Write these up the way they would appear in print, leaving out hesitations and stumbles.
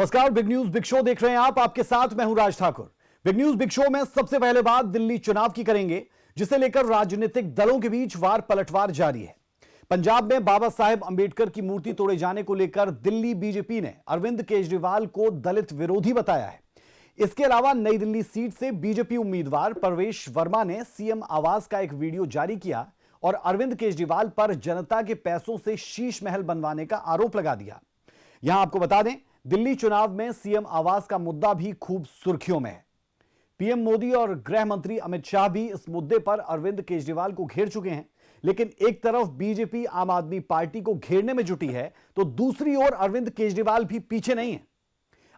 नमस्कार, big news big show देख रहे हैं आप। आपके साथ मैं हूं Raj Thakur. Big news big show में सबसे पहले बात दिल्ली चुनाव की करेंगे, जिसे लेकर राजनीतिक दलों के बीच वार पलटवार जारी है। पंजाब में बाबा साहेब अंबेडकर की मूर्ति तोड़े जाने को लेकर दिल्ली बीजेपी ने अरविंद केजरीवाल को दलित विरोधी बताया है। इसके अलावा नई दिल्ली सीट से बीजेपी उम्मीदवार परवेश वर्मा ने सीएम आवास का एक वीडियो जारी किया और अरविंद केजरीवाल पर जनता के पैसों से शीश महल बनवाने का आरोप लगा दिया। यहां आपको बता दें, दिल्ली चुनाव में सीएम आवास का मुद्दा भी खूब सुर्खियों में है। पीएम मोदी और गृह मंत्री अमित शाह भी इस मुद्दे पर अरविंद केजरीवाल को घेर चुके हैं। लेकिन एक तरफ बीजेपी आम आदमी पार्टी को घेरने में जुटी है, तो दूसरी ओर अरविंद केजरीवाल भी पीछे नहीं है।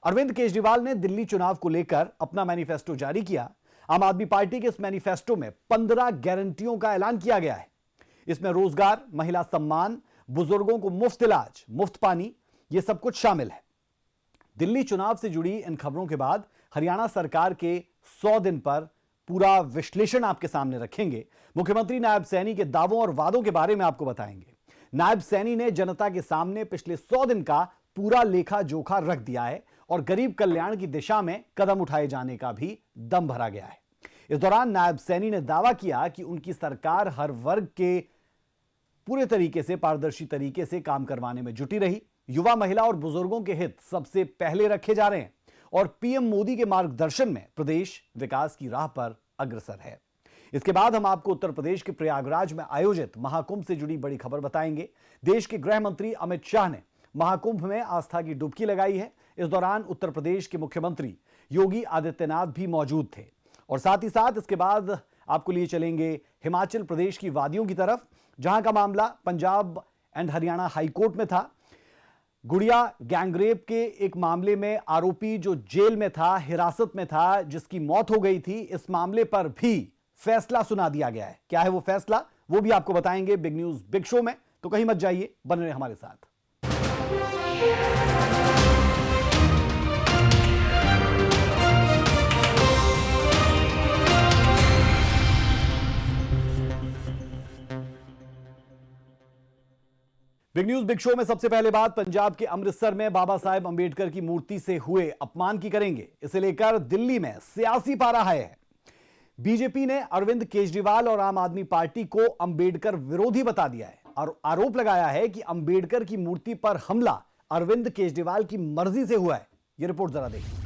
अरविंद केजरीवाल ने दिल्ली चुनाव को लेकर अपना मैनिफेस्टो जारी किया। आम आदमी पार्टी के इस मैनिफेस्टो में 15 गारंटियों का ऐलान किया गया है। इसमें रोजगार, महिला सम्मान, बुजुर्गों को मुफ्त इलाज, मुफ्त पानी, यह सब कुछ शामिल है। दिल्ली चुनाव से जुड़ी इन खबरों के बाद हरियाणा सरकार के 100 दिन पर पूरा विश्लेषण आपके सामने रखेंगे। मुख्यमंत्री नायब सैनी के दावों और वादों के बारे में आपको बताएंगे। नायब सैनी ने जनता के सामने पिछले 100 दिन का पूरा लेखा जोखा रख दिया है और गरीब कल्याण की दिशा में कदम उठाए जाने का भी दम भरा गया है। इस दौरान नायब सैनी ने दावा किया कि उनकी सरकार हर वर्ग के पूरे तरीके से, पारदर्शी तरीके से काम करवाने में जुटी रही। युवा, महिला और बुजुर्गों के हित सबसे पहले रखे जा रहे हैं और पीएम मोदी के मार्गदर्शन में प्रदेश विकास की राह पर अग्रसर है। इसके बाद हम आपको उत्तर प्रदेश के प्रयागराज में आयोजित महाकुंभ से जुड़ी बड़ी खबर बताएंगे। देश के गृह मंत्री अमित शाह ने महाकुंभ में आस्था की डुबकी लगाई है। इस दौरान उत्तर प्रदेश के मुख्यमंत्री योगी आदित्यनाथ भी मौजूद थे। और साथ ही साथ इसके बाद आपको लिए चलेंगे हिमाचल प्रदेश की वादियों की तरफ, जहां का मामला पंजाब एंड हरियाणा हाईकोर्ट में था। गुड़िया गैंगरेप के एक मामले में आरोपी जो जेल में था, हिरासत में था, जिसकी मौत हो गई थी, इस मामले पर भी फैसला सुना दिया गया है। क्या है वो फैसला, वो भी आपको बताएंगे बिग न्यूज बिग शो में। तो कहीं मत जाइए, बने रहिए हमारे साथ। बिग न्यूज बिग शो में सबसे पहले बात पंजाब के अमृतसर में बाबा साहेब अंबेडकर की मूर्ति से हुए अपमान की करेंगे। इसे लेकर दिल्ली में सियासी पारा है। बीजेपी ने अरविंद केजरीवाल और आम आदमी पार्टी को अंबेडकर विरोधी बता दिया है और आरोप लगाया है कि अंबेडकर की मूर्ति पर हमला अरविंद केजरीवाल की मर्जी से हुआ है। यह रिपोर्ट जरा देखिए।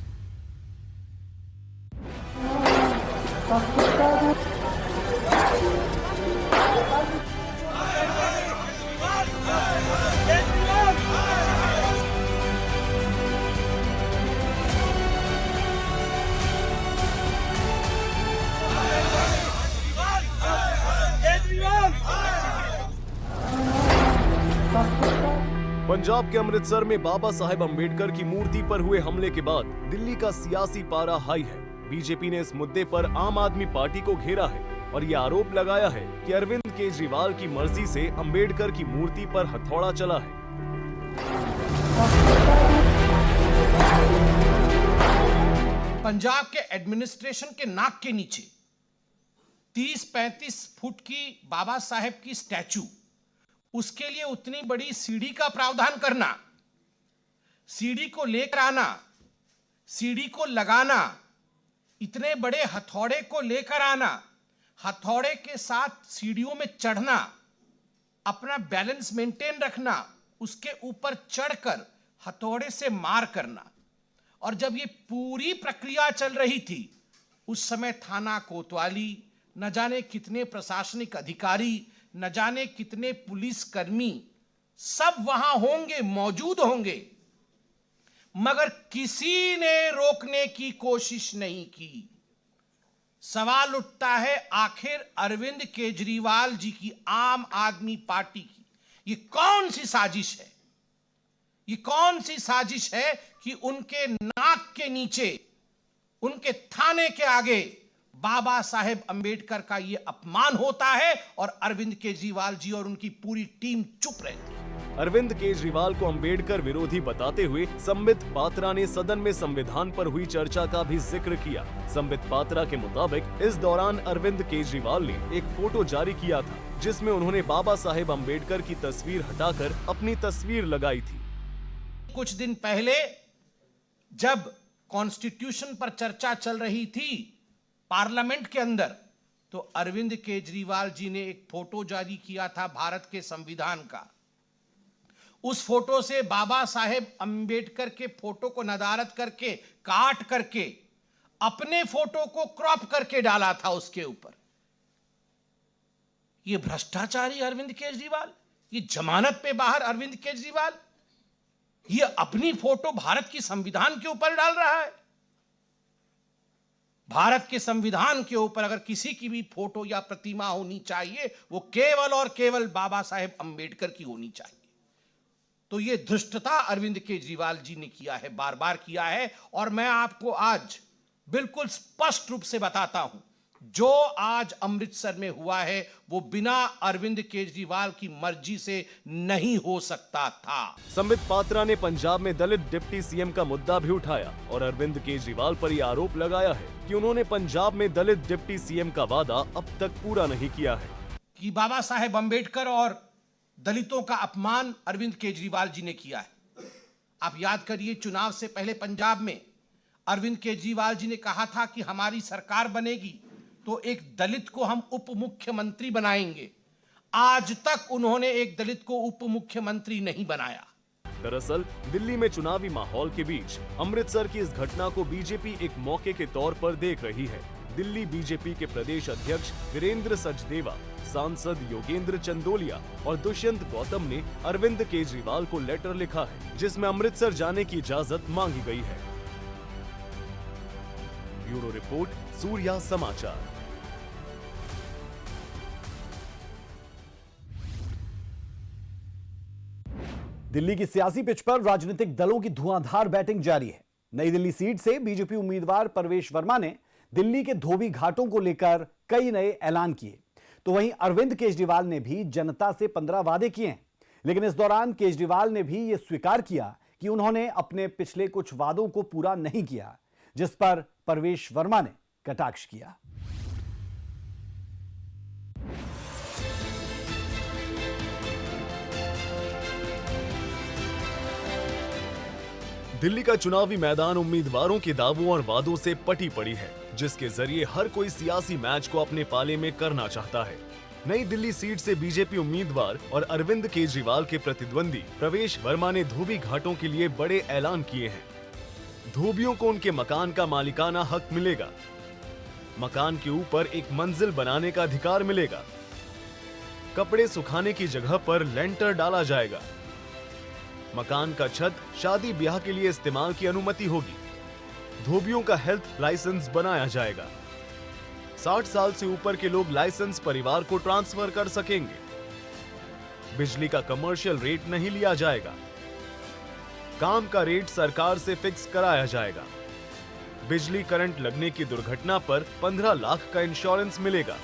पंजाब के अमृतसर में बाबा साहेब अंबेडकर की मूर्ति पर हुए हमले के बाद दिल्ली का सियासी पारा हाई है। बीजेपी ने इस मुद्दे पर आम आदमी पार्टी को घेरा है और ये आरोप लगाया है कि अरविंद केजरीवाल की मर्जी से अंबेडकर की मूर्ति पर हथौड़ा चला है। पंजाब के एडमिनिस्ट्रेशन के नाक के नीचे 30-35 फुट की बाबा साहेब की स्टैचू, उसके लिए उतनी बड़ी सीढ़ी का प्रावधान करना, सीढ़ी को लेकर आना, सीढ़ी को लगाना, इतने बड़े हथौड़े को लेकर आना, हथौड़े के साथ सीढ़ियों में चढ़ना, अपना बैलेंस मेंटेन रखना, उसके ऊपर चढ़कर हथौड़े से मार करना। और जब ये पूरी प्रक्रिया चल रही थी, उस समय थाना कोतवाली, न जाने कितने प्रशासनिक अधिकारी, न जाने कितने पुलिस कर्मी सब वहां होंगे, मौजूद होंगे, मगर किसी ने रोकने की कोशिश नहीं की। सवाल उठता है, आखिर अरविंद केजरीवाल जी की आम आदमी पार्टी की ये कौन सी साजिश है? ये कौन सी साजिश है कि उनके नाक के नीचे, उनके थाने के आगे बाबा साहेब अंबेडकर का यह अपमान होता है और अरविंद केजरीवाल जी और उनकी पूरी टीम चुप रहती है। अरविंद केजरीवाल को अंबेडकर विरोधी बताते हुए संबित पात्रा ने सदन में संविधान पर हुई चर्चा का भी जिक्र किया। संबित पात्रा के मुताबिक इस दौरान अरविंद केजरीवाल ने एक फोटो जारी किया था, जिसमें उन्होंने बाबा साहेब अंबेडकर की तस्वीर हटाकर अपनी तस्वीर लगाई थी। कुछ दिन पहले जब कॉन्स्टिट्यूशन पर चर्चा चल रही थी पार्लियामेंट के अंदर, तो अरविंद केजरीवाल जी ने एक फोटो जारी किया था भारत के संविधान का। उस फोटो से बाबा साहेब अंबेडकर के फोटो को नदारद करके, काट करके, अपने फोटो को क्रॉप करके डाला था उसके ऊपर। ये भ्रष्टाचारी अरविंद केजरीवाल, ये जमानत पे बाहर अरविंद केजरीवाल, ये अपनी फोटो भारत की संविधान के ऊपर डाल रहा है। भारत के संविधान के ऊपर अगर किसी की भी फोटो या प्रतिमा होनी चाहिए, वो केवल और केवल बाबा साहेब अंबेडकर की होनी चाहिए। तो ये धृष्टता अरविंद केजरीवाल जी ने किया है, बार बार किया है। और मैं आपको आज बिल्कुल स्पष्ट रूप से बताता हूं, जो आज अमृतसर में हुआ है वो बिना अरविंद केजरीवाल की मर्जी से नहीं हो सकता था। संबित पात्रा ने पंजाब में दलित डिप्टी सीएम का मुद्दा भी उठाया और अरविंद केजरीवाल पर यह आरोप लगाया है कि उन्होंने पंजाब में दलित डिप्टी सीएम का वादा अब तक पूरा नहीं किया है। कि बाबा साहेब अंबेडकर और दलितों का अपमान अरविंद केजरीवाल जी ने किया है। आप याद करिए, चुनाव से पहले पंजाब में अरविंद केजरीवाल जी ने कहा था कि हमारी सरकार बनेगी तो एक दलित को हम उप मुख्यमंत्री बनाएंगे। आज तक उन्होंने एक दलित को उप मुख्यमंत्री नहीं बनाया। दरअसल दिल्ली में चुनावी माहौल के बीच अमृतसर की इस घटना को बीजेपी एक मौके के तौर पर देख रही है। दिल्ली बीजेपी के प्रदेश अध्यक्ष वीरेंद्र सचदेवा, सांसद योगेंद्र चंदोलिया और दुष्यंत गौतम ने अरविंद केजरीवाल को लेटर लिखा है, जिसमें अमृतसर जाने की इजाजत मांगी गई है। ब्यूरो रिपोर्ट, सूर्या समाचार। दिल्ली की सियासी पिच पर राजनीतिक दलों की धुआंधार बैटिंग जारी है। नई दिल्ली सीट से बीजेपी उम्मीदवार परवेश वर्मा ने दिल्ली के धोबी घाटों को लेकर कई नए ऐलान किए, तो वहीं अरविंद केजरीवाल ने भी जनता से 15 वादे किए हैं। लेकिन इस दौरान केजरीवाल ने भी यह स्वीकार किया कि उन्होंने अपने पिछले कुछ वादों को पूरा नहीं किया, जिस पर परवेश वर्मा ने कटाक्ष किया। दिल्ली का चुनावी मैदान उम्मीदवारों के दावों और वादों से पटी पड़ी है, जिसके जरिए हर कोई सियासी मैच को अपने पाले में करना चाहता है। नई दिल्ली सीट से बीजेपी उम्मीदवार और अरविंद केजरीवाल के प्रतिद्वंदी प्रवेश वर्मा ने धोबी घाटों के लिए बड़े ऐलान किए हैं। धोबियों को उनके मकान का मालिकाना हक मिलेगा, मकान के ऊपर एक मंजिल बनाने का अधिकार मिलेगा, कपड़े सुखाने की जगह पर लेंटर डाला जाएगा, मकान का छत शादी ब्याह के लिए इस्तेमाल की अनुमति होगी, धोबियों का हेल्थ लाइसेंस बनाया जाएगा, 60 साल से ऊपर के लोग लाइसेंस परिवार को ट्रांसफर कर सकेंगे, बिजली का कमर्शियल रेट नहीं लिया जाएगा, काम का रेट सरकार से फिक्स कराया जाएगा, बिजली करंट लगने की दुर्घटना पर 15 लाख का इंश्योरेंस मिलेगा,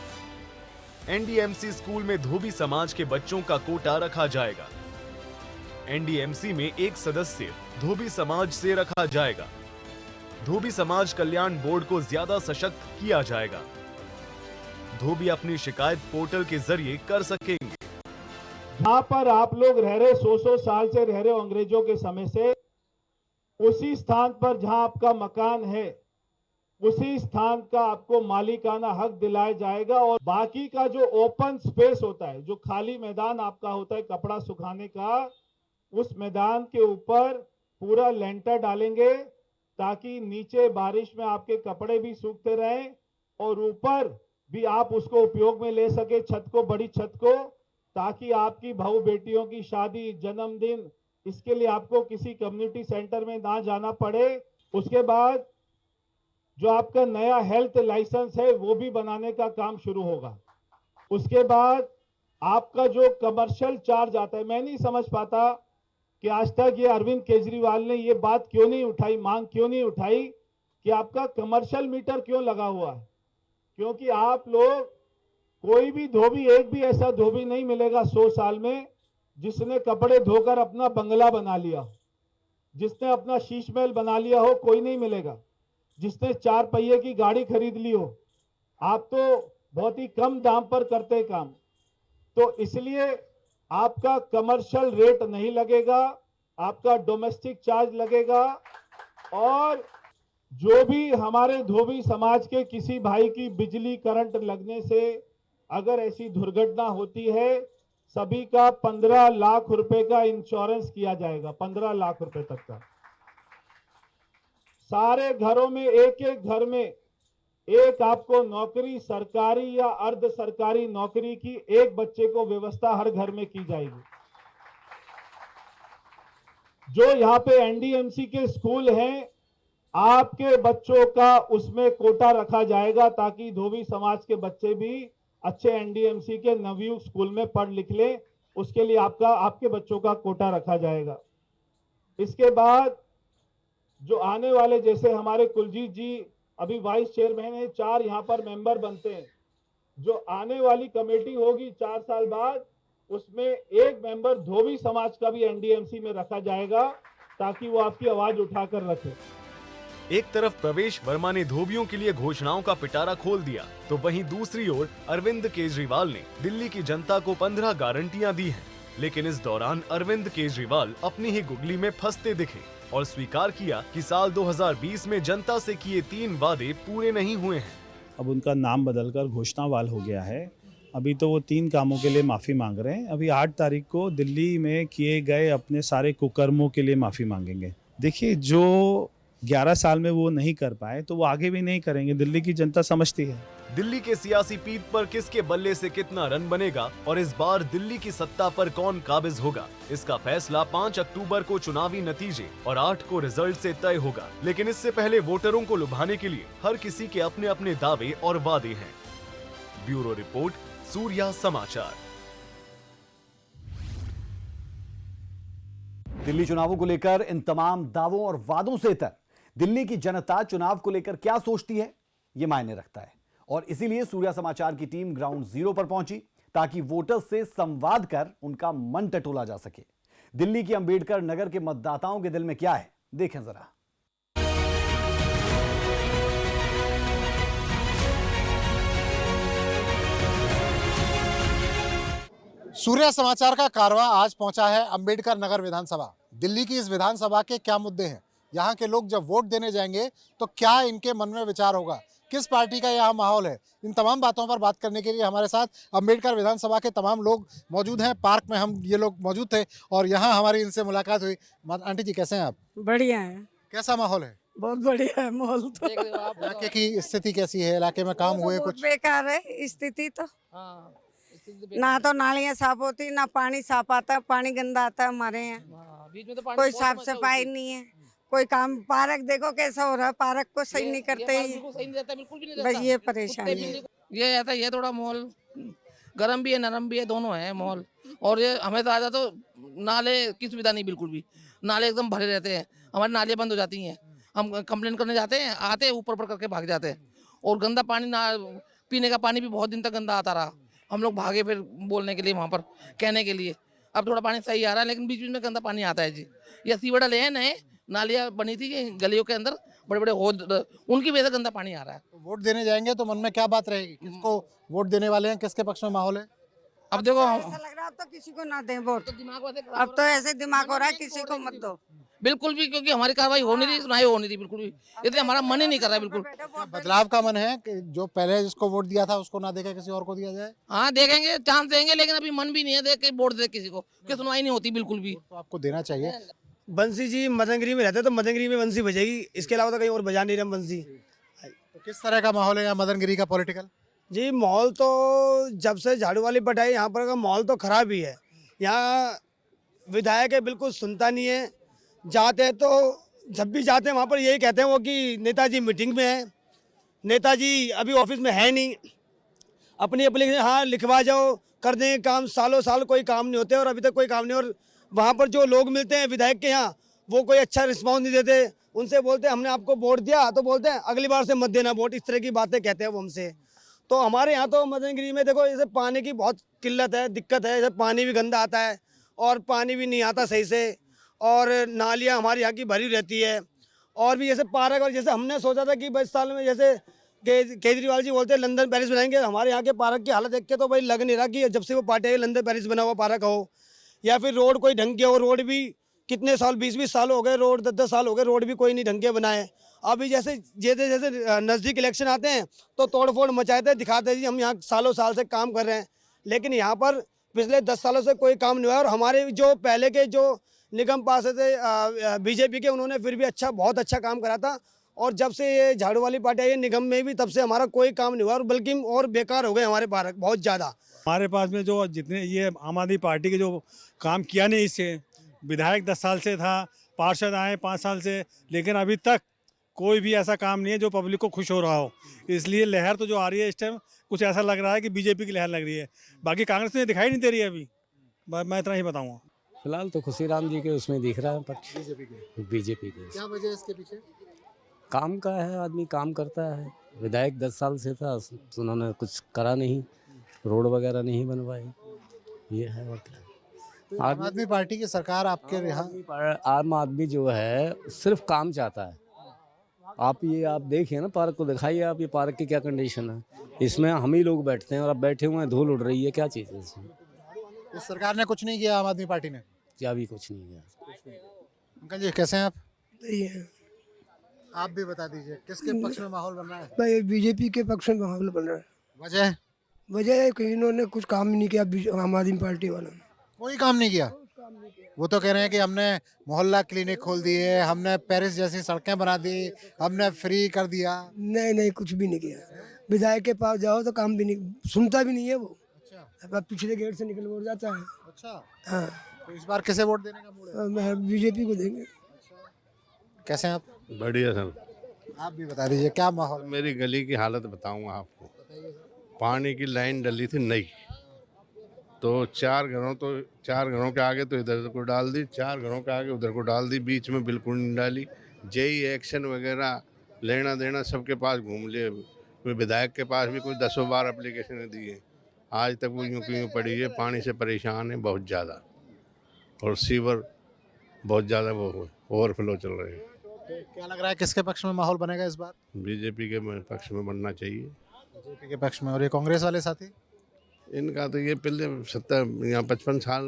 एनडीएमसी स्कूल में धोबी समाज के बच्चों का कोटा रखा जाएगा, एनडीएमसी में एक सदस्य धोबी समाज से रखा जाएगा, धोबी समाज कल्याण बोर्ड को ज्यादा सशक्त किया जाएगा, धोबी अपनी शिकायत पोर्टल के जरिए कर सकेंगे। जहां पर आप लोग रह रहे 100 साल से रह रहे हो अंग्रेजों के समय से, उसी स्थान पर जहां आपका मकान है, उसी स्थान का आपको मालिकाना हक दिलाया जाएगा। और बाकी का जो ओपन स्पेस होता है, जो खाली मैदान आपका होता है कपड़ा सुखाने का, उस मैदान के ऊपर पूरा लेंटर डालेंगे ताकि नीचे बारिश में आपके कपड़े भी सूखते रहें और ऊपर भी आप उसको उपयोग में ले सके, छत को, बड़ी छत को, ताकि आपकी बहू बेटियों की शादी, जन्मदिन, इसके लिए आपको किसी कम्युनिटी सेंटर में ना जाना पड़े। उसके बाद जो आपका नया हेल्थ लाइसेंस है वो भी बनाने का काम शुरू होगा। उसके बाद आपका जो कमर्शियल चार्ज आता है, मैं नहीं समझ पाता कि आज तक ये अरविंद केजरीवाल ने ये बात क्यों नहीं उठाई, मांग क्यों नहीं उठाई कि आपका कमर्शियल मीटर क्यों लगा हुआ है। क्योंकि आप लोग, कोई भी धोबी, एक भी ऐसा धोबी नहीं मिलेगा 100 साल में जिसने कपड़े धोकर अपना बंगला बना लिया हो, जिसने अपना शीश महल बना लिया हो, कोई नहीं मिलेगा। जिसने 4 पहिए की गाड़ी खरीद ली हो, आप तो बहुत ही कम दाम पर करते काम, तो इसलिए आपका कमर्शियल रेट नहीं लगेगा, आपका डोमेस्टिक चार्ज लगेगा। और जो भी हमारे धोबी समाज के किसी भाई की बिजली करंट लगने से अगर ऐसी दुर्घटना होती है, सभी का 15 लाख रुपए का इंश्योरेंस किया जाएगा, 15 लाख रुपए तक का। सारे घरों में, एक एक घर में एक आपको नौकरी, सरकारी या अर्ध सरकारी नौकरी की एक बच्चे को व्यवस्था हर घर में की जाएगी। जो यहाँ पे एनडीएमसी के स्कूल हैं, आपके बच्चों का उसमें कोटा रखा जाएगा ताकि धोबी समाज के बच्चे भी अच्छे एनडीएमसी के नवयुग स्कूल में पढ़ लिख लें। उसके लिए आपके बच्चों का कोटा रखा जाएगा। इसके बाद जो आने वाले, जैसे हमारे कुलजीत जी अभी वाइस चेयरमैन है, 4 यहाँ पर मेंबर बनते हैं। जो आने वाली कमेटी होगी 4 साल बाद, उसमें एक मेंबर धोबी समाज का भी एनडीएमसी में रखा जाएगा ताकि वो आपकी आवाज उठाकर रखे। एक तरफ प्रवेश वर्मा ने धोबियों के लिए घोषणाओं का पिटारा खोल दिया, तो वहीं दूसरी ओर अरविंद केजरीवाल ने दिल्ली की जनता को 15 गारंटियां दी हैं। लेकिन इस दौरान अरविंद केजरीवाल अपनी ही गुगली में फंसते दिखे और स्वीकार किया कि साल 2020 में जनता से किए 3 वादे पूरे नहीं हुए हैं। अब उनका नाम बदलकर घोषणावाल हो गया है। अभी तो वो 3 कामों के लिए माफ़ी मांग रहे हैं। अभी 8 तारीख को दिल्ली में किए गए अपने सारे कुकर्मों के लिए माफ़ी मांगेंगे। देखिए, जो 11 साल में वो नहीं कर पाए तो वो आगे भी नहीं करेंगे, दिल्ली की जनता समझती है। दिल्ली के सियासी पीठ पर किसके बल्ले से कितना रन बनेगा और इस बार दिल्ली की सत्ता पर कौन काबिज होगा, इसका फैसला 5 अक्टूबर को चुनावी नतीजे और 8 को रिजल्ट से तय होगा। लेकिन इससे पहले वोटरों को लुभाने के लिए हर किसी के अपने अपने दावे और वादे हैं। ब्यूरो रिपोर्ट, सूर्या समाचार। दिल्ली चुनावों को लेकर इन तमाम दावों और वादों से इतर दिल्ली की जनता चुनाव को लेकर क्या सोचती है, यह मायने रखता है। और इसीलिए सूर्या समाचार की टीम ग्राउंड जीरो पर पहुंची ताकि वोटर्स से संवाद कर उनका मन टटोला जा सके। दिल्ली की अंबेडकर नगर के मतदाताओं के दिल में क्या है, देखें जरा। सूर्या समाचार का कारवां आज पहुंचा है अंबेडकर नगर विधानसभा। दिल्ली की इस विधानसभा के क्या मुद्दे हैं, यहाँ के लोग जब वोट देने जाएंगे तो क्या इनके मन में विचार होगा, किस पार्टी का यहाँ माहौल है, इन तमाम बातों पर बात करने के लिए हमारे साथ अंबेडकर विधानसभा के तमाम लोग मौजूद हैं। पार्क में ये लोग मौजूद थे और यहाँ हमारी इनसे मुलाकात हुई। आंटी जी, कैसे हैं आप? बढ़िया है, कैसा माहौल है? बहुत बढ़िया है माहौल तो। इलाके की स्थिति कैसी है? इलाके में काम हुए कुछ? बेकार है स्थिति तो। ना तो नालियाँ साफ होती, ना पानी साफ आता, पानी गंदा आता है हमारे यहाँ। कोई साफ सफाई नहीं है, कोई काम। पार्क देखो कैसा हो रहा है, पार्क को सही नहीं करते ही। बस ये परेशानी है। ये ऐसा, ये थोड़ा माहौल गर्म भी है, नरम भी है, दोनों है माहौल। और ये हमें तो आजा तो नाले की सुविधा नहीं, बिल्कुल भी। नाले एकदम भरे रहते हैं, हमारी नालियाँ बंद हो जाती हैं। हम कंप्लेन करने जाते हैं, आते ऊपर ऊपर करके भाग जाते हैं। और गंदा पानी, पीने का पानी भी बहुत दिन तक गंदा आता रहा। हम लोग भागे फिर बोलने के लिए, वहाँ पर कहने के लिए। अब थोड़ा पानी सही आ रहा है, लेकिन बीच बीच में गंदा पानी आता है जी। ये सीवर डले हैं नए, नालियाँ बनी थी गलियों के अंदर, बड़े बड़े होद, उनकी वजह से गंदा पानी आ रहा है। तो वोट देने जाएंगे तो मन में क्या बात रहेगी, किसको वोट देने वाले हैं, किसके पक्ष में माहौल है? अब देखो, ऐसा लग रहा है अब तो किसी को ना दें वोट। अब तो ऐसे दिमाग हो रहा है किसी को मत दो, बिल्कुल भी, क्योंकि हमारी कार्रवाई हो नहीं रही, सुनाई हो नहीं रही बिल्कुल भी। इसलिए हमारा मन ही नहीं कर रहा है बिल्कुल। बदलाव का मन है कि जो पहले जिसको वोट दिया था उसको ना देकर किसी और को दिया जाए? हाँ, देखेंगे, चांस देंगे, लेकिन अभी मन भी नहीं है देख के वोट दे किसी को, कि सुनवाई नहीं होती बिल्कुल भी। तो आपको देना चाहिए। बंसी जी मदनगिरी में रहते तो मदनगिरी में बंसी बजेगी, इसके अलावा तो कहीं और बजा नहीं रहे बंसी। तो किस तरह का माहौल है यहाँ मदनगिरी का पॉलिटिकल? जी, माहौल तो जब से झाड़ू वाली पटाई, यहाँ पर का माहौल तो खराब ही है। यहाँ विधायक है, बिल्कुल सुनता नहीं है। जाते हैं तो जब भी जाते हैं वहाँ पर यही कहते हैं वो कि नेताजी मीटिंग में है, नेताजी अभी ऑफिस में है नहीं, अपनी एप्लीकेशन हाँ लिखवा जाओ, कर देंगे काम। सालों साल कोई काम नहीं होते और अभी तक कोई काम नहीं। और वहाँ पर जो लोग मिलते हैं विधायक के यहाँ, वो कोई अच्छा रिस्पॉन्स नहीं देते। उनसे बोलते हैं हमने आपको वोट दिया, तो बोलते हैं अगली बार से मत देना वोट, इस तरह की बातें कहते हैं वो हमसे। तो हमारे यहाँ तो मदनगिरी में देखो, जैसे पानी की बहुत किल्लत है, दिक्कत है। जैसे पानी भी गंदा आता है और पानी भी नहीं आता सही से, और नालियाँ हमारे यहाँ की भरी रहती है। और भी जैसे पार्क, और जैसे हमने सोचा था कि भाई साल में जैसे केजरीवाल जी बोलते हैं लंदन पेरिस बनाएंगे, हमारे यहाँ के पार्क की हालत देख के तो भाई लग नहीं रहा कि जब से वो पार्टी आई लंदन पेरिस बना हुआ पार्क हो, या फिर रोड कोई ढंग के हो। रोड भी कितने साल 20-20 साल हो गए, रोड 10-10 साल हो गए, रोड भी कोई नहीं ढंग के बनाए। अभी जैसे जैसे नज़दीक इलेक्शन आते हैं तो तोड़फोड़ मचाते हैं, दिखाते हैं जी हम यहाँ सालों साल से काम कर रहे हैं, लेकिन यहाँ पर पिछले 10 सालों से कोई काम नहीं हुआ। और हमारे जो पहले के जो निगम पास थे बीजेपी के, उन्होंने फिर भी बहुत अच्छा काम करा था। और जब से ये झाड़ू वाली पार्टी आई है निगम में भी, तब से हमारा कोई काम नहीं हुआ, और बल्कि और बेकार हो गए हमारे पार्क बहुत ज़्यादा। हमारे पास में जो जितने ये आम आदमी पार्टी के जो काम किया नहीं, इससे विधायक 10 साल से था, पार्षद आए 5 साल से, लेकिन अभी तक कोई भी ऐसा काम नहीं है जो पब्लिक को खुश हो रहा हो। इसलिए लहर तो जो आ रही है इस टाइम, कुछ ऐसा लग रहा है कि बीजेपी की लहर लग रही है, बाकी कांग्रेस में दिखाई नहीं दे रही है अभी। मैं इतना ही बताऊँगा। फिलहाल तो खुशीराम जी के उसमें दिख रहा है, पर बीजेपी के क्या वजह है इसके पीछे? काम का है, आदमी काम करता है। विधायक 10 साल से था, तो उन्होंने कुछ करा नहीं, रोड वगैरह नहीं बनवाई, ये है। और क्या आम आदमी पार्टी की सरकार आपके यहाँ, आम आदमी जो है सिर्फ काम चाहता है। आप देखिए ना, पार्क को दिखाइए आप, ये पार्क की क्या कंडीशन है। इसमें हम ही लोग बैठते हैं और अब बैठे हुए हैं, धूल उड़ रही है, क्या चीज़ है इसमें। इस सरकार ने कुछ नहीं किया, आम आदमी पार्टी ने क्या भी कुछ नहीं है। अंकल जी कैसे हैं आप? सही है। आप भी बता दीजिए किसके पक्ष में माहौल बन रहा है? भाई बीजेपी के पक्ष में माहौल बन रहा है। वजह है कि इन्होंने कुछ काम ही नहीं किया, आम आदमी पार्टी वालों ने कोई काम नहीं किया। वो तो कह रहे हैं कि हमने मोहल्ला क्लिनिक खोल दिए, हमने पेरिस जैसी सड़कें बना दी, हमने फ्री कर दिया। नहीं, कुछ भी नहीं किया। विधायक के पास जाओ तो काम भी नहीं, सुनता भी नहीं है वो। अच्छा, पिछले गेट से निकल वोट जाता है। अच्छा, हाँ। तो इस बार किसे वोट देने का मूड है? बीजेपी को देंगे। कैसे हैं आप? बढ़िया सर। आप भी बता दीजिए क्या माहौल? मेरी गली की हालत बताऊंगा आपको। पानी की लाइन डली थी नई, तो 4 घरों के आगे तो इधर को डाल दी, 4 घरों के आगे उधर को डाल दी, बीच में बिल्कुल नहीं डाली। जेई एक्शन वगैरह लेना देना सबके पास घूम लिए, विधायक के पास भी कोई 10 बार एप्लीकेशन दिए, आज तक वो यूँ की यूँ पड़ी है। पानी से परेशान है बहुत ज़्यादा, और सीवर बहुत ज़्यादा वो ओवरफ्लो चल रहे हैं। तो क्या लग रहा है किसके पक्ष में माहौल बनेगा इस बार? बीजेपी के पक्ष में बनना चाहिए। बीजेपी के पक्ष में। और ये कांग्रेस वाले साथी, इनका तो ये पहले 55 साल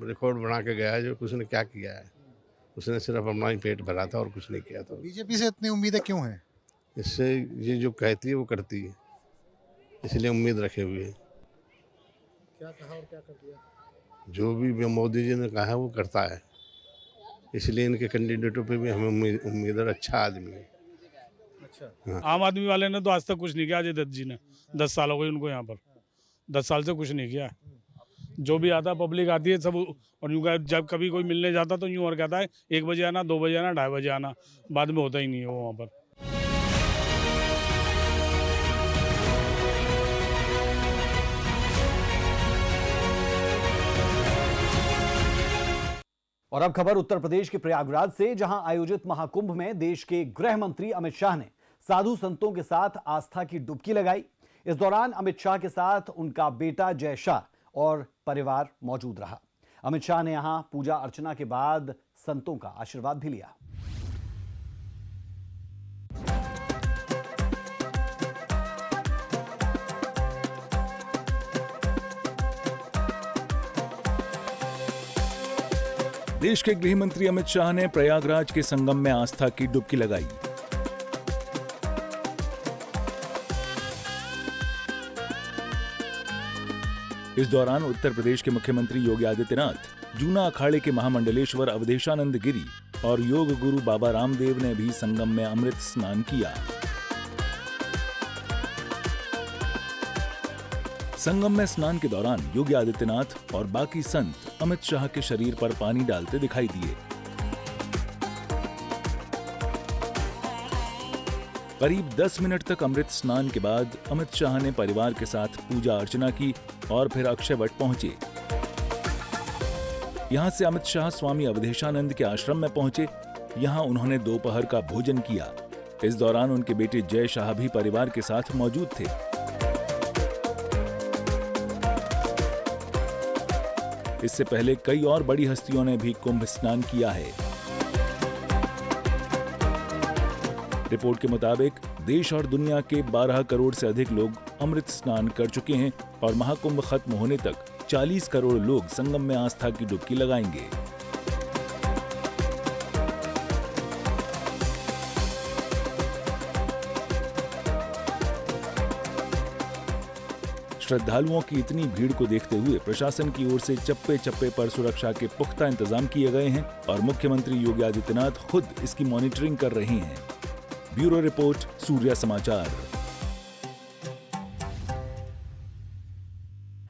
रिकॉर्ड बना के गया है, जो उसने क्या किया है, उसने सिर्फ अपना ही पेट भरा था और कुछ नहीं किया था। बीजेपी से इतनी उम्मीदें क्यों हैं? इससे ये जो कहती है वो करती है, इसलिए उम्मीद रखे हुए है। क्या कहा और क्या कर दिया? जो भी मोदी जी ने कहा है वो करता है, इसलिए इनके कैंडिडेटों पे भी हमें उम्मीद है। अच्छा आदमी है। अच्छा। आम आदमी वाले ने तो आज तक कुछ नहीं किया। अजय दत्त जी ने 10 साल हो गए उनको यहाँ पर, 10 साल से कुछ नहीं किया। जो भी आता पब्लिक आती है सब, और यूँ जब कभी कोई मिलने जाता तो यूँ और कहता है 1 बजे आना, 2 बजे आना, 2:30 बजे आना, बाद में होता ही नहीं है वो वहाँ पर। और अब खबर उत्तर प्रदेश के प्रयागराज से, जहां आयोजित महाकुंभ में देश के गृह मंत्री अमित शाह ने साधु संतों के साथ आस्था की डुबकी लगाई। इस दौरान अमित शाह के साथ उनका बेटा जय शाह और परिवार मौजूद रहा। अमित शाह ने यहां पूजा अर्चना के बाद संतों का आशीर्वाद भी लिया। देश के गृह मंत्री अमित शाह ने प्रयागराज के संगम में आस्था की डुबकी लगाई। इस दौरान उत्तर प्रदेश के मुख्यमंत्री योगी आदित्यनाथ, जूना अखाड़े के महामंडलेश्वर अवधेशानंद गिरी और योग गुरु बाबा रामदेव ने भी संगम में अमृत स्नान किया। संगम में स्नान के दौरान योगी आदित्यनाथ और बाकी संत अमित शाह के शरीर पर पानी डालते दिखाई दिए। करीब 10 मिनट तक अमृत स्नान के बाद अमित शाह ने परिवार के साथ पूजा अर्चना की और फिर अक्षयवट पहुंचे। यहां से अमित शाह स्वामी अवधेशानंद के आश्रम में पहुंचे। यहां उन्होंने दोपहर का भोजन किया। इस दौरान उनके बेटे जय शाह भी परिवार के साथ मौजूद थे। इससे पहले कई और बड़ी हस्तियों ने भी कुंभ स्नान किया है। रिपोर्ट के मुताबिक देश और दुनिया के 12 करोड़ से अधिक लोग अमृत स्नान कर चुके हैं और महाकुंभ खत्म होने तक 40 करोड़ लोग संगम में आस्था की डुबकी लगाएंगे। श्रद्धालुओं की इतनी भीड़ को देखते हुए प्रशासन की ओर से चप्पे चप्पे पर सुरक्षा के पुख्ता इंतजाम किए गए हैं और मुख्यमंत्री योगी आदित्यनाथ खुद इसकी मॉनिटरिंग कर रहे हैं। ब्यूरो रिपोर्ट, सूर्या समाचार।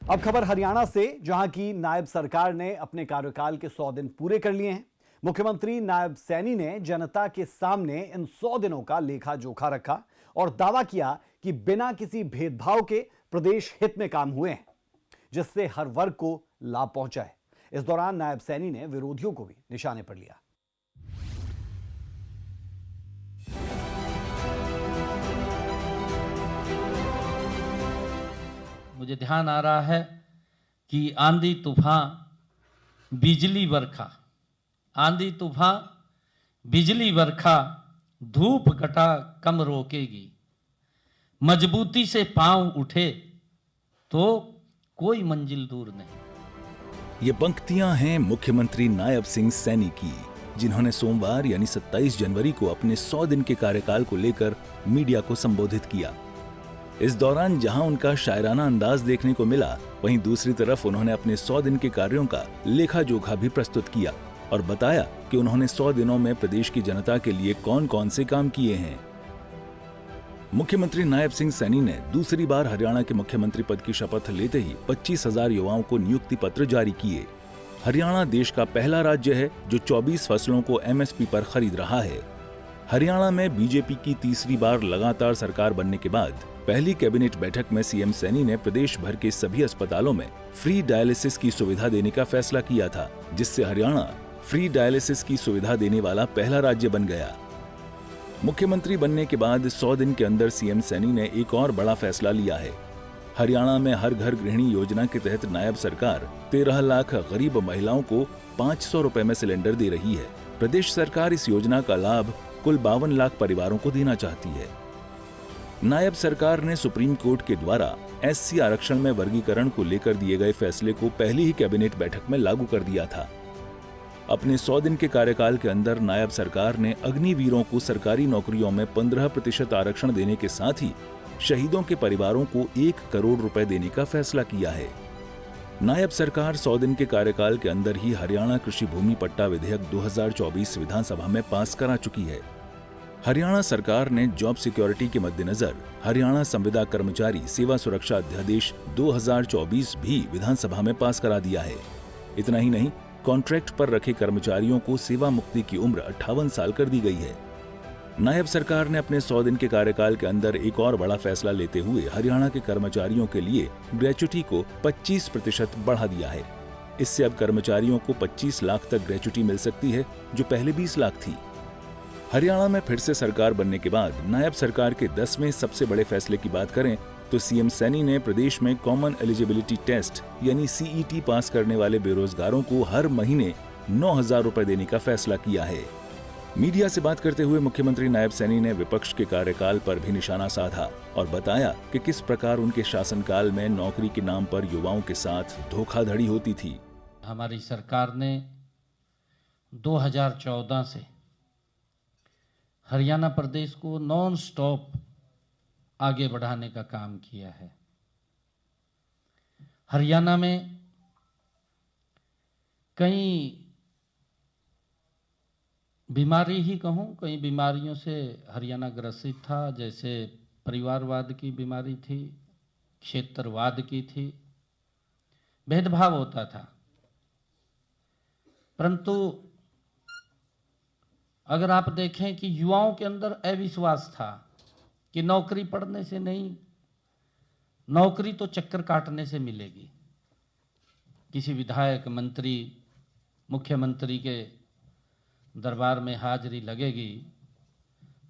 अब खबर हरियाणा से, जहां की नायब सरकार ने अपने कार्यकाल के 100 दिन पूरे कर लिए हैं। मुख्यमंत्री नायब सैनी ने जनता के सामने इन 100 दिनों का लेखा जोखा रखा और दावा किया कि बिना किसी भेदभाव के प्रदेश हित में काम हुए हैं, जिससे हर वर्ग को लाभ पहुंचा है। इस दौरान नायब सैनी ने विरोधियों को भी निशाने पर लिया। मुझे ध्यान आ रहा है कि आंधी तूफान, बिजली बरखा, आंधी तूफान, बिजली बरखा, धूप घटा कम रोकेगी, मजबूती से पांव उठे तो कोई मंजिल दूर नहीं। ये पंक्तियां हैं मुख्यमंत्री नायब सिंह सैनी की, जिन्होंने सोमवार यानी 27 जनवरी को अपने 100 दिन के कार्यकाल को लेकर मीडिया को संबोधित किया। इस दौरान जहां उनका शायराना अंदाज देखने को मिला, वहीं दूसरी तरफ उन्होंने अपने 100 दिन के कार्यों का लेखा जोखा भी प्रस्तुत किया और बताया कि उन्होंने 100 दिनों में प्रदेश की जनता के लिए कौन कौन से काम किए हैं। मुख्यमंत्री नायब सिंह सैनी ने दूसरी बार हरियाणा के मुख्यमंत्री पद की शपथ लेते ही 25,000 युवाओं को नियुक्ति पत्र जारी किए। हरियाणा देश का पहला राज्य है जो 24 फसलों को MSP पर खरीद रहा है। हरियाणा में बीजेपी की तीसरी बार लगातार सरकार बनने के बाद पहली कैबिनेट बैठक में सीएम सैनी ने प्रदेश भर के सभी अस्पतालों में फ्री डायलिसिस की सुविधा देने का फैसला किया था, जिससे हरियाणा फ्री डायलिसिस की सुविधा देने वाला पहला राज्य बन गया। मुख्यमंत्री बनने के बाद 100 दिन के अंदर सीएम सैनी ने एक और बड़ा फैसला लिया है। हरियाणा में हर घर गृहिणी योजना के तहत नायब सरकार 13 लाख गरीब महिलाओं को 500 रुपए में सिलेंडर दे रही है। प्रदेश सरकार इस योजना का लाभ कुल 52 लाख परिवारों को देना चाहती है। नायब सरकार ने सुप्रीम कोर्ट के द्वारा SC आरक्षण में वर्गीकरण को लेकर दिए गए फैसले को पहली ही कैबिनेट बैठक में लागू कर दिया था। अपने 100 दिन के कार्यकाल के अंदर नायब सरकार ने अग्निवीरों को सरकारी नौकरियों में 15% आरक्षण देने के साथ ही शहीदों के परिवारों को 1 करोड़ रुपए देने का फैसला किया है। नायब सरकार 100 दिन के कार्यकाल के अंदर ही हरियाणा कृषि भूमि पट्टा विधेयक 2024 विधानसभा में पास करा चुकी है। हरियाणा सरकार ने जॉब सिक्योरिटी के मद्देनजर हरियाणा संविदा कर्मचारी सेवा सुरक्षा अध्यादेश 2024 भी विधानसभा में पास करा दिया है। इतना ही नहीं, कॉन्ट्रैक्ट पर रखे कर्मचारियों को सेवा मुक्ति की उम्र 58 साल कर दी गई है। नायब सरकार ने अपने 100 दिन के कार्यकाल के अंदर एक और बड़ा फैसला लेते हुए हरियाणा के कर्मचारियों के लिए ग्रेच्युटी को 25% बढ़ा दिया है। इससे अब कर्मचारियों को 25 लाख तक ग्रेच्युटी मिल सकती है, जो पहले 20 लाख थी। हरियाणा में फिर से सरकार बनने के बाद नायब सरकार के 10वें सबसे बड़े फैसले की बात करें तो सीएम सैनी ने प्रदेश में कॉमन एलिजिबिलिटी टेस्ट यानी CET पास करने वाले बेरोजगारों को हर महीने 9,000 रुपए देने का फैसला किया है। मीडिया से बात करते हुए मुख्यमंत्री नायब सैनी ने विपक्ष के कार्यकाल पर भी निशाना साधा और बताया कि किस प्रकार उनके शासनकाल में नौकरी के नाम पर युवाओं के साथ धोखाधड़ी होती थी। हमारी सरकार ने 2014 से हरियाणा प्रदेश को नॉन स्टॉप आगे बढ़ाने का काम किया है। हरियाणा में कई बीमारी ही कहूँ, कई बीमारियों से हरियाणा ग्रसित था। जैसे परिवारवाद की बीमारी थी, क्षेत्रवाद की थी, भेदभाव होता था। परंतु अगर आप देखें कि युवाओं के अंदर अविश्वास था कि नौकरी पढ़ने से नहीं, नौकरी तो चक्कर काटने से मिलेगी। किसी विधायक, मंत्री, मुख्यमंत्री के दरबार में हाजिरी लगेगी,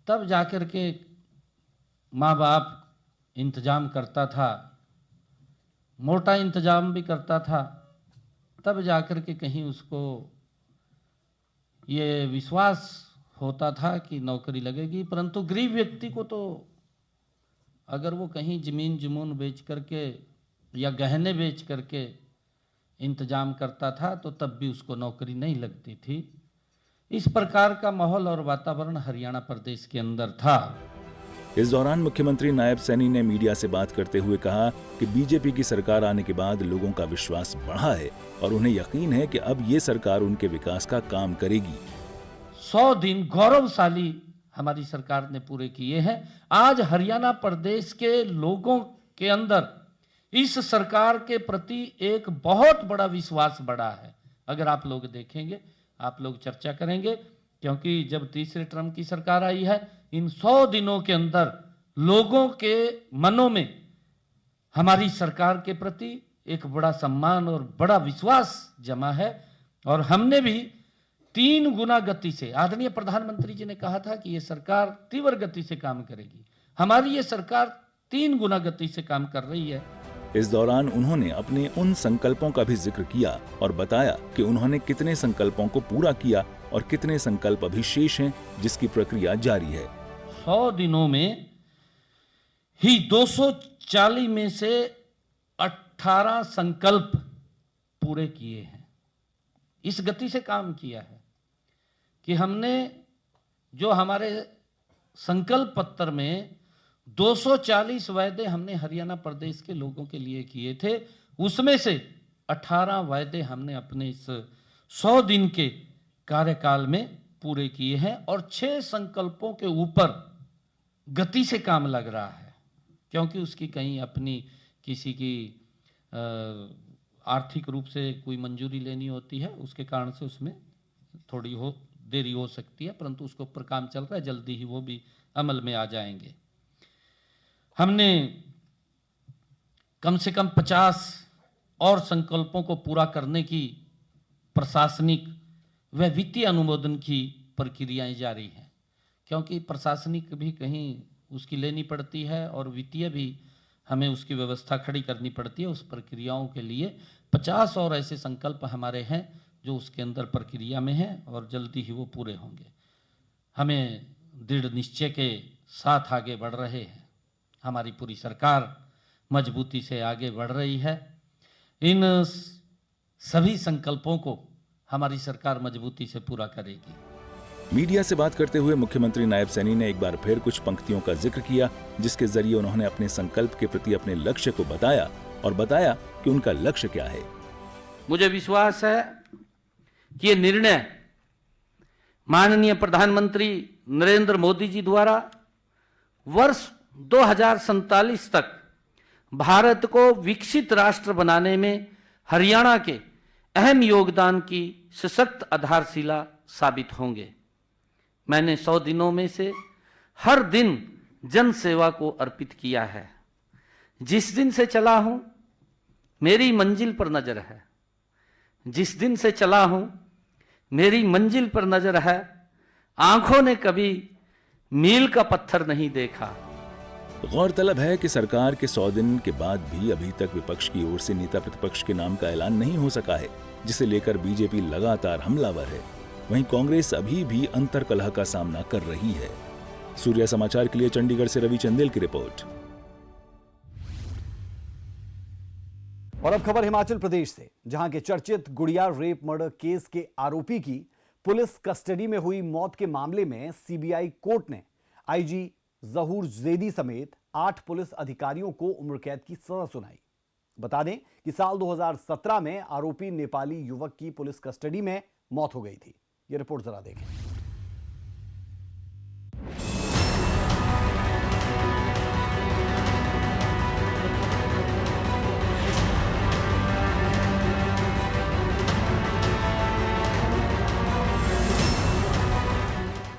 तब जाकर के माँ बाप इंतजाम करता था, मोटा इंतजाम भी करता था, तब जाकर के कहीं उसको ये विश्वास होता था कि नौकरी लगेगी। परंतु गरीब व्यक्ति को तो अगर वो कहीं जमीन जमून बेच करके या गहने बेच करके इंतजाम करता था तो तब भी उसको नौकरी नहीं लगती थी। इस प्रकार का माहौल और वातावरण हरियाणा प्रदेश के अंदर था। इस दौरान मुख्यमंत्री नायब सैनी ने मीडिया से बात करते हुए कहा कि बीजेपी की सरकार आने के बाद लोगों का विश्वास बढ़ा है और उन्हें यकीन है कि अब ये सरकार उनके विकास का काम करेगी। 100 दिन गौरवशाली हमारी सरकार ने पूरे किए हैं। आज हरियाणा प्रदेश के लोगों के अंदर इस सरकार के प्रति एक बहुत बड़ा विश्वास बढ़ा है। अगर आप लोग देखेंगे, आप लोग चर्चा करेंगे, क्योंकि जब तीसरे टर्म की सरकार आई है, इन 100 दिनों के अंदर लोगों के मनों में हमारी सरकार के प्रति एक बड़ा सम्मान और बड़ा विश्वास जमा है। और हमने भी 3 गुना गति से, आदरणीय प्रधानमंत्री जी ने कहा था कि ये सरकार तीव्र गति से काम करेगी, हमारी ये सरकार 3 गुना गति से काम कर रही है। इस दौरान उन्होंने अपने उन संकल्पों का भी जिक्र किया और बताया कि उन्होंने कितने संकल्पों को पूरा किया और कितने संकल्प अभी शेष हैं, जिसकी प्रक्रिया जारी है। 100 दिनों में ही 240 में से 18 संकल्प पूरे किए हैं। इस गति से काम किया है कि हमने जो हमारे संकल्प पत्र में 240 वायदे हमने हरियाणा प्रदेश के लोगों के लिए किए थे, उसमें से 18 वायदे हमने अपने इस 100 दिन के कार्यकाल में पूरे किए हैं और 6 संकल्पों के ऊपर गति से काम लग रहा है, क्योंकि उसकी कहीं अपनी किसी की आर्थिक रूप से कोई मंजूरी लेनी होती है, उसके कारण से उसमें थोड़ी देरी हो सकती है, परंतु उसके ऊपर काम चल रहा है, जल्दी ही वो भी अमल में आ जाएंगे। हमने कम से कम 50 और संकल्पों को पूरा करने की प्रशासनिक व वित्तीय अनुमोदन की प्रक्रियाएं जारी हैं, क्योंकि प्रशासनिक भी कहीं उसकी लेनी पड़ती है और वित्तीय भी हमें उसकी व्यवस्था खड़ी करनी पड़ती है। उस प्रक्रियाओं के लिए 50 और ऐसे संकल्प हमारे हैं जो उसके अंदर प्रक्रिया में हैं और जल्दी ही वो पूरे होंगे। हमें दृढ़ निश्चय के साथ आगे बढ़ रहे हैं। हमारी पूरी सरकार मजबूती से आगे बढ़ रही है। इन सभी संकल्पों को हमारी सरकार मजबूती से पूरा करेगी। मीडिया से बात करते हुए मुख्यमंत्री नायब सैनी ने एक बार फिर कुछ पंक्तियों का जिक्र किया, जिसके जरिए उन्होंने अपने संकल्प के प्रति अपने लक्ष्य को बताया और बताया कि उनका लक्ष्य क्या है। मुझे विश्वास है कि ये निर्णय माननीय प्रधानमंत्री नरेंद्र मोदी जी द्वारा वर्ष 2047 तक भारत को विकसित राष्ट्र बनाने में हरियाणा के अहम योगदान की सशक्त आधारशिला साबित होंगे। मैंने 100 दिनों में से हर दिन जन सेवा को अर्पित किया है। जिस दिन से चला हूं मेरी मंजिल पर नजर है, जिस दिन से चला हूं मेरी मंजिल पर नजर है। आंखों ने कभी मील का पत्थर नहीं देखा। गौरतलब है कि सरकार के 100 दिन के बाद भी अभी तक विपक्ष की ओर से नेता प्रतिपक्ष के नाम का ऐलान नहीं हो सका है, जिसे लेकर बीजेपी लगातार हमलावर है। वहीं कांग्रेस अभी भी अंतर्कलह का सामना कर रही है। सूर्य समाचार के लिए चंडीगढ़ से रवि चंदेल की रिपोर्ट। और अब खबर हिमाचल प्रदेश से, जहां के चर्चित गुड़िया रेप मर्डर केस के आरोपी की पुलिस कस्टडी में हुई मौत के मामले में सीबीआई कोर्ट ने आईजी जहूर जैदी समेत 8 पुलिस अधिकारियों को उम्र कैद की सजा सुनाई। बता दें कि साल 2017 में आरोपी नेपाली युवक की पुलिस कस्टडी में मौत हो गई थी। यह रिपोर्ट जरा देखें।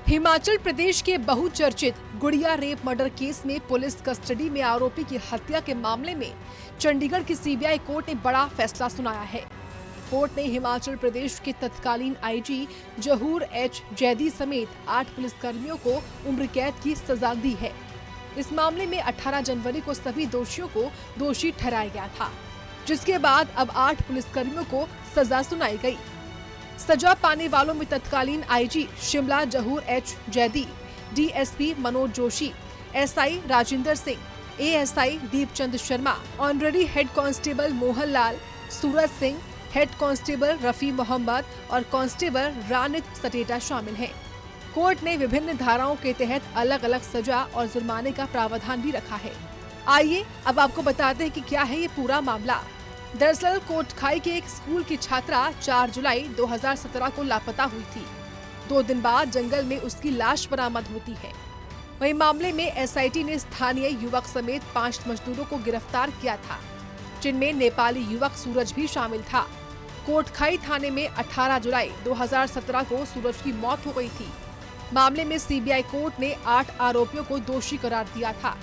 हिमाचल प्रदेश के बहुचर्चित गुड़िया रेप मर्डर केस में पुलिस कस्टडी में आरोपी की हत्या के मामले में चंडीगढ़ की सीबीआई कोर्ट ने बड़ा फैसला सुनाया है। कोर्ट ने हिमाचल प्रदेश के तत्कालीन आईजी जहूर एच जैदी समेत 8 पुलिसकर्मियों को उम्र कैद की सजा दी है। इस मामले में 18 जनवरी को सभी दोषियों को दोषी ठहराया गया था, जिसके बाद अब 8 पुलिसकर्मियों को सजा सुनाई गई। सजा पाने वालों में तत्कालीन IG Shimla Zahoor H Zaidi, DSP Manoj Joshi, SI Rajinder Singh, ASI Deepchand Sharma, honorary head constable Mohan Lal, Suraj Singh, head constable Rafi Mohammad और कांस्टेबल रानित सटेटा शामिल हैं। कोर्ट ने विभिन्न धाराओं के तहत अलग अलग सजा और जुर्माने का प्रावधान भी रखा है। आइए अब आपको बताते हैं कि क्या है ये पूरा मामला। दरअसल कोटखाई के एक स्कूल की छात्रा 4 जुलाई 2017 को लापता हुई थी। 2 दिन बाद जंगल में उसकी लाश बरामद होती है। वहीं मामले में एसआईटी ने स्थानीय युवक समेत 5 मजदूरों को गिरफ्तार किया था, जिनमें नेपाली युवक सूरज भी शामिल था। कोटखाई थाने में 18 जुलाई 2017 को सूरज की मौत हो गई थी। मामले में सीबीआई कोर्ट ने 8 आरोपियों को दोषी करार दिया था।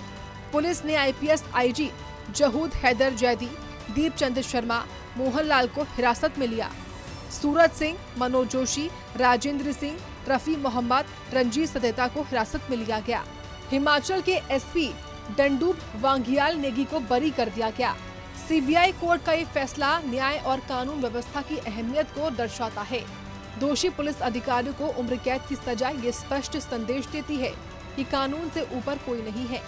पुलिस ने आईपीएस आईजी जहूद हैदर जैदी, दीपचंद शर्मा, मोहनलाल को हिरासत में लिया। सूरज सिंह, मनोज जोशी, राजेंद्र सिंह, रफी मोहम्मद, रंजीत सदेता को हिरासत में लिया गया। हिमाचल के एसपी डंडूब वांगियाल नेगी को बरी कर दिया गया। सीबीआई कोर्ट का ये फैसला न्याय और कानून व्यवस्था की अहमियत को दर्शाता है। दोषी पुलिस अधिकारियों को उम्र कैद की सजा ये स्पष्ट संदेश देती है कि कानून से ऊपर कोई नहीं है।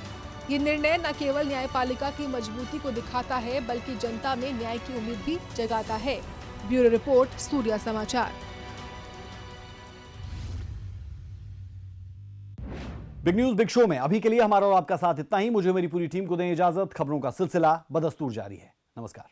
ये निर्णय न केवल न्यायपालिका की मजबूती को दिखाता है, बल्कि जनता में न्याय की उम्मीद भी जगाता है। ब्यूरो रिपोर्ट, सूर्या समाचार। बिग न्यूज बिग शो में अभी के लिए हमारा और आपका साथ इतना ही। मुझे मेरी पूरी टीम को दें इजाजत। खबरों का सिलसिला बदस्तूर जारी है। नमस्कार।